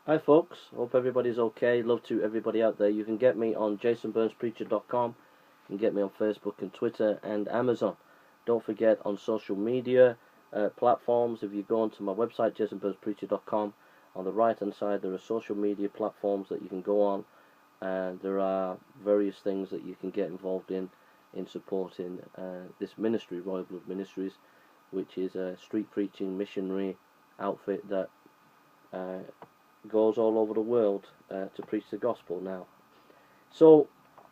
Hi folks, hope everybody's okay. Love to everybody out there. You can get me on jasonburnspreacher.com. You can get me on Facebook and Twitter and Amazon. Don't forget on social media platforms, if you go onto my website jasonburnspreacher.com, on the right hand side there are social media platforms that you can go on, and there are various things that you can get involved in supporting this ministry, Royal Blood Ministries, which is a street preaching missionary outfit that goes all over the world to preach the gospel now. So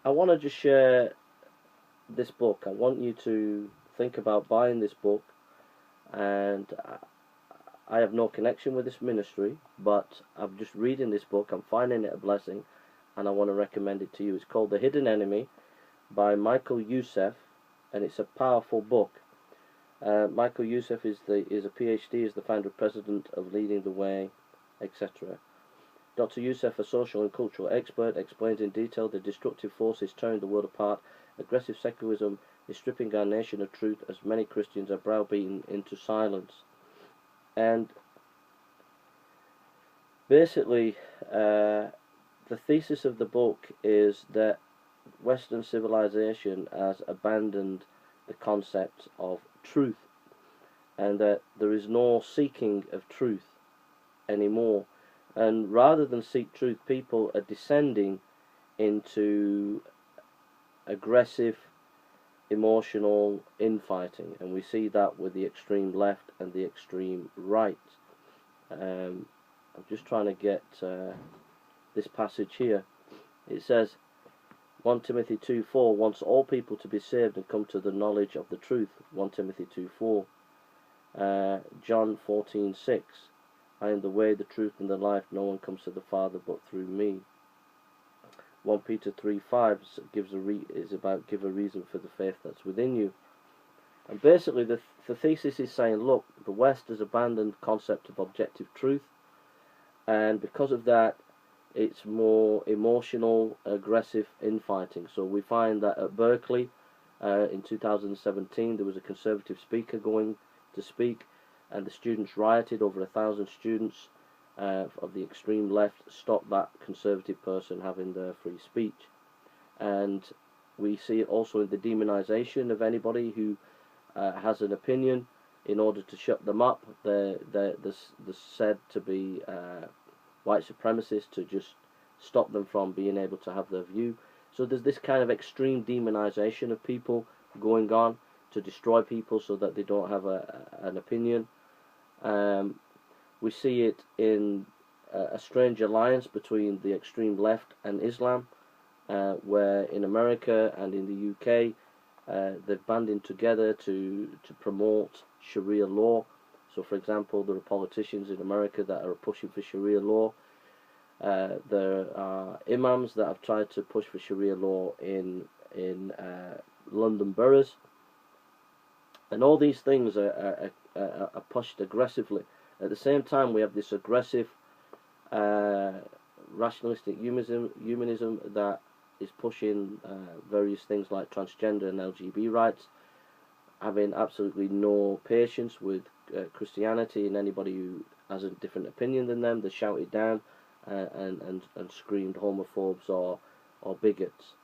I want to just share this book. I want you to think about buying this book, and I have no connection with this ministry, but I'm just reading this book. I'm finding it a blessing, and I want to recommend it to you. It's called The Hidden Enemy by Michael Youssef, and it's a powerful book. Michael Youssef is a PhD, is the founder and president of Leading the Way, etc. Dr. Youssef, a social and cultural expert, explains in detail the destructive forces tearing the world apart. Aggressive secularism is stripping our nation of truth as many Christians are browbeaten into silence. And basically, the thesis of the book is that Western civilization has abandoned the concept of truth, and that there is no seeking of truth anymore. And rather than seek truth, people are descending into aggressive, emotional infighting, and we see that with the extreme left and the extreme right. I'm just trying to get this passage here. It says, 1 Timothy 2:4 wants all people to be saved and come to the knowledge of the truth. 1 Timothy 2:4. John 14:6. I am the way, the truth, and the life. No one comes to the Father but through me. 1 Peter 3:5 is about give a reason for the faith that's within you. And basically the thesis is saying, look, the West has abandoned the concept of objective truth, and because of that, it's more emotional, aggressive infighting. So we find that at Berkeley in 2017 there was a conservative speaker going to speak, and the students rioted. Over 1,000 students of the extreme left stopped that conservative person having their free speech. And we see it also in the demonization of anybody who has an opinion. In order to shut them up, they're said to be white supremacists, to just stop them from being able to have their view. So there's this kind of extreme demonization of people going on to destroy people so that they don't have an opinion. We see it in a strange alliance between the extreme left and Islam, where in America and in the UK they've banded together to promote Sharia law. So for example, there are politicians in America that are pushing for Sharia law. There are imams that have tried to push for Sharia law in London boroughs. And all these things are pushed aggressively. At the same time, we have this aggressive rationalistic humanism that is pushing various things like transgender and LGBT rights, having absolutely no patience with Christianity and anybody who has a different opinion than them. They shout it down and screamed homophobes or bigots.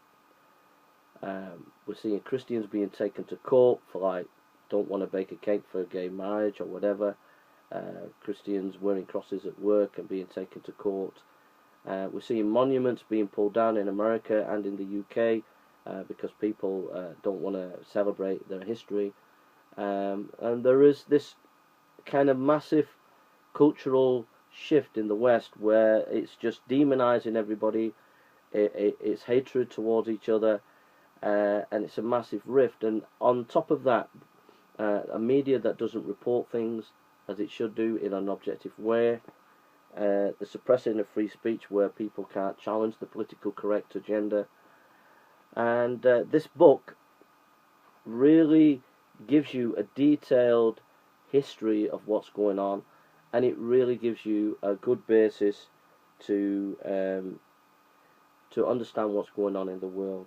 We're seeing Christians being taken to court for don't want to bake a cake for a gay marriage or whatever. Christians wearing crosses at work and being taken to court. We're seeing monuments being pulled down in America and in the UK because people don't want to celebrate their history. And there is this kind of massive cultural shift in the West where it's just demonizing everybody. It's hatred towards each other, and it's a massive rift. And on top of that, a media that doesn't report things as it should do in an objective way, the suppressing of free speech where people can't challenge the political correct agenda. And this book really gives you a detailed history of what's going on, and it really gives you a good basis to understand what's going on in the world.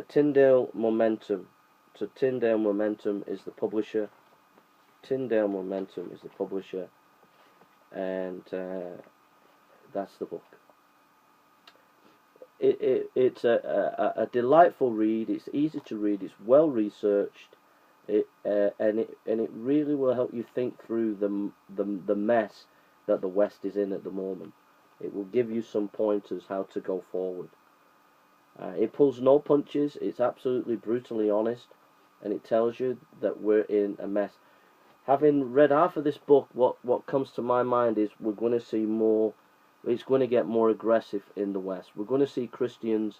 Tyndale Momentum. So Tyndale Momentum is the publisher. Tyndale Momentum is the publisher, and That's the book. It's a delightful read. It's easy to read. It's well researched. And it really will help you think through the mess that the West is in at the moment. It will give you some pointers how to go forward. It pulls no punches. It's absolutely brutally honest, and it tells you that we're in a mess. Having read half of this book, what comes to my mind is we're going to see more. It's going to get more aggressive in the West. We're going to see Christians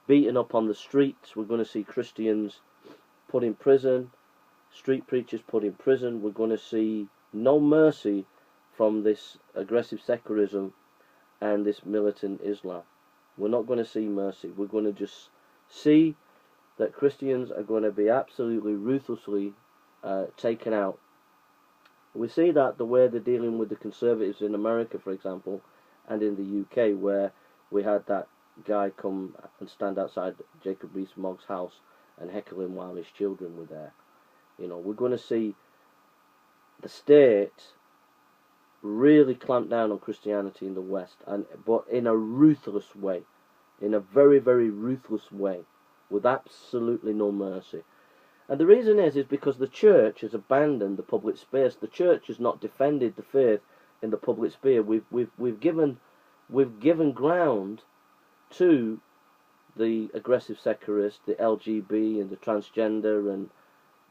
beaten up on the streets. We're going to see Christians put in prison, street preachers put in prison. We're going to see no mercy from this aggressive secularism and this militant Islam. We're not going to see mercy. We're going to just see that Christians are going to be absolutely ruthlessly taken out. We see that the way they're dealing with the conservatives in America, for example, and in the UK, where we had that guy come and stand outside Jacob Rees-Mogg's house and heckle him while his children were there. You know, we're going to see the state really clamp down on Christianity in the West, but in a ruthless way, in a very, very ruthless way, with absolutely no mercy. And the reason is because the church has abandoned the public space. The church has not defended the faith in the public sphere. We've given ground to the aggressive secularists, the LGB and the transgender and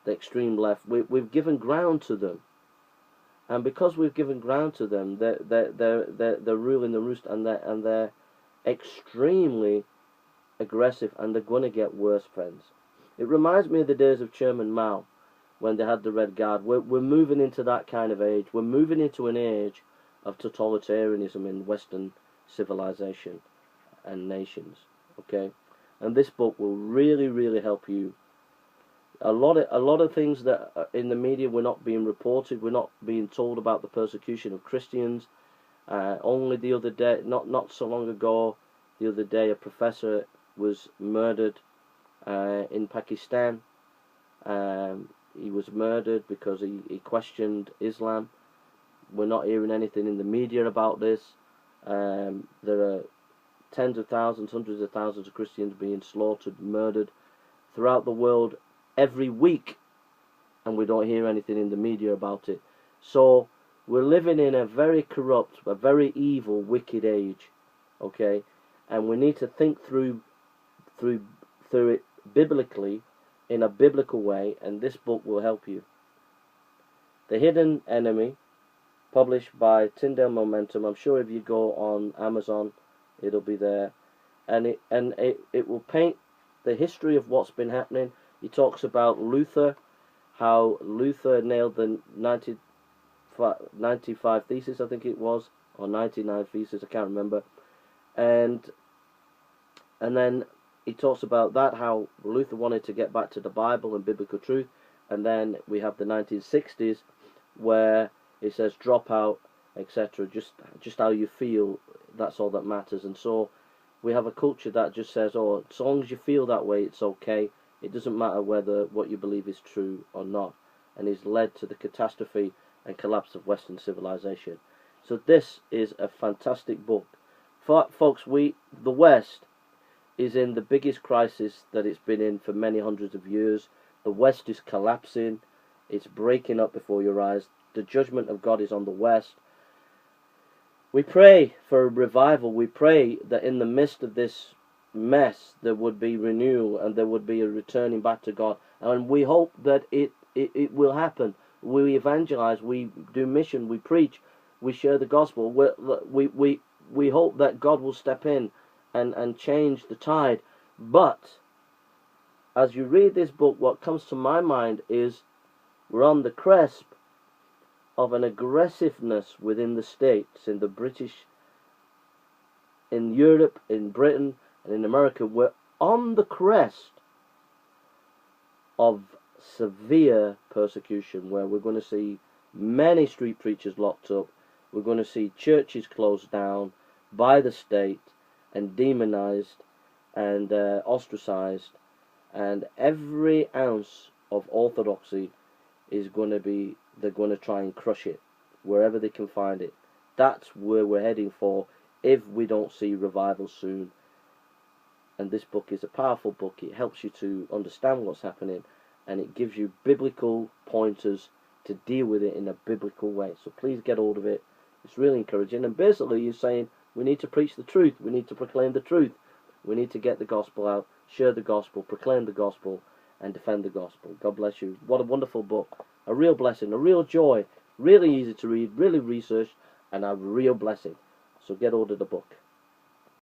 the extreme left. We've given ground to them, and because we've given ground to them, they're ruling the roost, and they're extremely aggressive, and they're going to get worse, friends. It reminds me of the days of Chairman Mao, when they had the Red Guard. We're moving into that kind of age. We're moving into an age of totalitarianism in Western civilization and nations. Okay, and this book will really, really help you. A lot of things that in the media were not being reported. We're not being told about the persecution of Christians. Only the other day, not so long ago, the other day, a professor was murdered in Pakistan. He was murdered because he questioned Islam. We're not hearing anything in the media about this. There are tens of thousands, hundreds of thousands of Christians being slaughtered, murdered throughout the world every week, and we don't hear anything in the media about it. So we're living in a very corrupt, a very evil, wicked age, okay? And we need to think through it biblically, in a biblical way, and this book will help you. The Hidden Enemy, published by Tyndale Momentum. I'm sure if you go on Amazon, it'll be there, and it will paint the history of what's been happening. He talks about Luther, how Luther nailed the 95 Theses, I think it was, or 99 Theses, I can't remember, and then he talks about that, how Luther wanted to get back to the Bible and biblical truth, and then we have the 1960s, where it says drop out, etc. Just how you feel, that's all that matters. And so we have a culture that just says, oh, as long as you feel that way, it's okay. It doesn't matter whether what you believe is true or not, and it's led to the catastrophe and collapse of Western civilization. So this is a fantastic book. Folks, the West is in the biggest crisis that it's been in for many hundreds of years. The West is collapsing. It's breaking up before your eyes. The judgment of God is on the West. We pray for a revival. We pray that in the midst of this mess there would be renewal and there would be a returning back to God. And we hope that it will happen. We evangelize, we do mission, we preach, we share the gospel. We hope that God will step in and change the tide. But as you read this book, what comes to my mind is we're on the cusp of an aggressiveness within the states, in the British, in Europe, in Britain, and in America. We're on the crest of severe persecution, where we're going to see many street preachers locked up. We're going to see churches closed down by the state and demonized and ostracized, and every ounce of orthodoxy is going to be, they're going to try and crush it wherever they can find it. That's where we're heading for if we don't see revival soon. And this book is a powerful book. It helps you to understand what's happening, and it gives you biblical pointers to deal with it in a biblical way. So please get hold of it. It's really encouraging. And basically you're saying we need to preach the truth. We need to proclaim the truth. We need to get the gospel out, share the gospel, proclaim the gospel, and defend the gospel. God bless you. What a wonderful book. A real blessing, a real joy. Really easy to read, really researched, and a real blessing. So get hold of the book.